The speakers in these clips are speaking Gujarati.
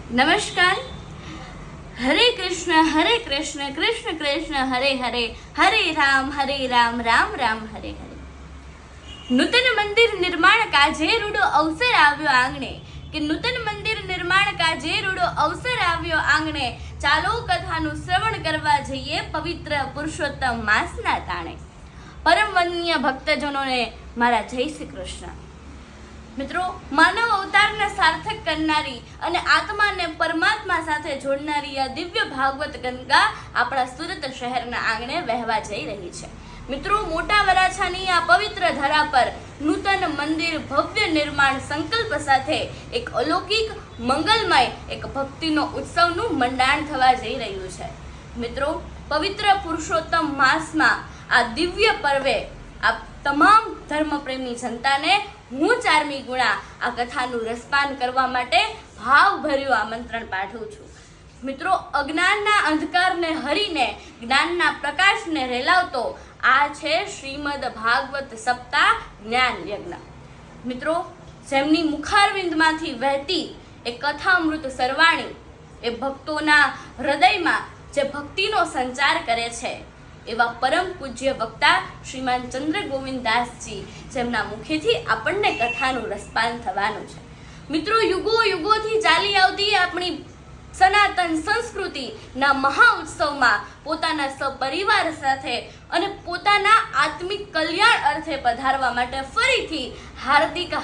નમસ્કાર. હરે કૃષ્ણ કૃષ્ણ કૃષ્ણ હરે હરે, હરે રામ રામ રામ હરે હરે. નૂતન મંદિર નિર્માણ કાજે રૂડો અવસર આવ્યો આંગણે, કે નૂતન મંદિર નિર્માણ કાજે રૂડો અવસર આવ્યો આંગણે. ચાલો કથાનું શ્રવણ કરવા જઈએ પવિત્ર પુરુષોત્તમ માસના તાણે. પરમ વંદનીય ભક્તજનોને મારા જય શ્રી કૃષ્ણ. મિત્રો, માનવ અવતારને સાર્થક કરનારી અને આત્માને પરમાત્મા સાથે જોડનારી આ દિવ્ય ભાગવત ગંગા આપણા સુરત શહેરના આંગણે વહેવા જઈ રહી છે. મિત્રો, મોટા વરાછાની આ પવિત્ર ધરા પર નૂતન મંદિર ભવ્ય નિર્માણ સંકલ્પ સાથે એક અલૌકિક મંગલમય એક ભક્તિનો ઉત્સવનું મંડાણ થવા જઈ રહ્યું છે. મિત્રો, પવિત્ર પુરુષોત્તમ માસમાં આ દિવ્ય પર્વે આ તમામ ધર્મપ્રેમી જનતાને હું ચારમી ગુણા આ કથાનું રસપાન કરવા માટે ભાવભર્યું આમંત્રણ પાઠવું છું. મિત્રો, અજ્ઞાનના અંધકારને હરીને જ્ઞાનના પ્રકાશને રેલાવતો આ છે શ્રીમદ ભાગવત સપ્તાહ જ્ઞાન યજ્ઞ. મિત્રો, જેમની મુખારવિંદમાંથી વહેતી એ કથામૃત સરવાણી એ ભક્તોના હૃદયમાં જે ભક્તિનો સંચાર કરે છે એવા પરમ પૂજ્ય વક્તા શ્રીમાન ચંદ્ર ગોવિંદાસજી, જેમના મુખેથી આપણને કથાનું રસપાન થવાનું છે. મિત્રો, યુગો યુગોથી ચાલી આવતી આપણી સનાતન સંસ્કૃતિના મહા ઉત્સવમાં પોતાના સપરિવાર સાથે અને પોતાના આત્મિક કલ્યાણ અર્થે પધારવા માટે ફરીથી હાર્દિક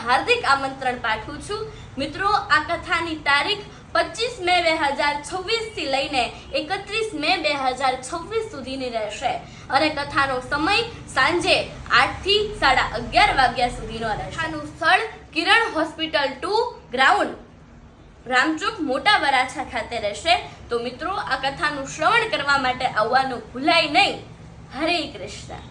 આમંત્રણ પાઠવું છું. મિત્રો, આ કથાની તારીખ 25 મે 2026 થી લઈને 31 મે 2026 સુધીની રહેશે અને કથાનો સમય સાંજે 8 થી 11:30 વાગ્યા સુધીનો રહેશે. કથાનું સ્થળ કિરણ હોસ્પિટલ 2 ગ્રાઉન્ડ, રામચોક, મોટા વરાછા ખાતે રહેશે. તો મિત્રો, આ કથાનું શ્રવણ કરવા માટે આવવાનું ભૂલાય નહીં. હરે કૃષ્ણ.